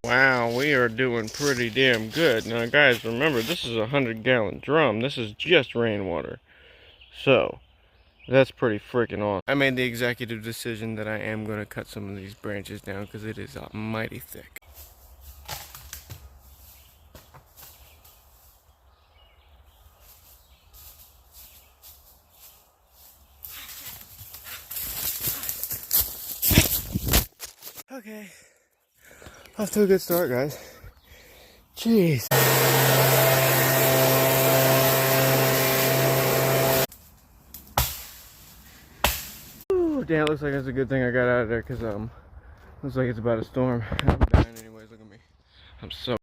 Wow, we are doing pretty damn good. Now guys, remember this is a 100-gallon drum. This is just rainwater. So, that's pretty freaking awesome. I made the executive decision that I am going to cut some of these branches down because it is mighty thick. Okay, off to a good start, guys. Jeez. Ooh, damn, it looks like it's a good thing I got out of there because looks like it's about a storm. I'm dying anyways. Look at me. I'm so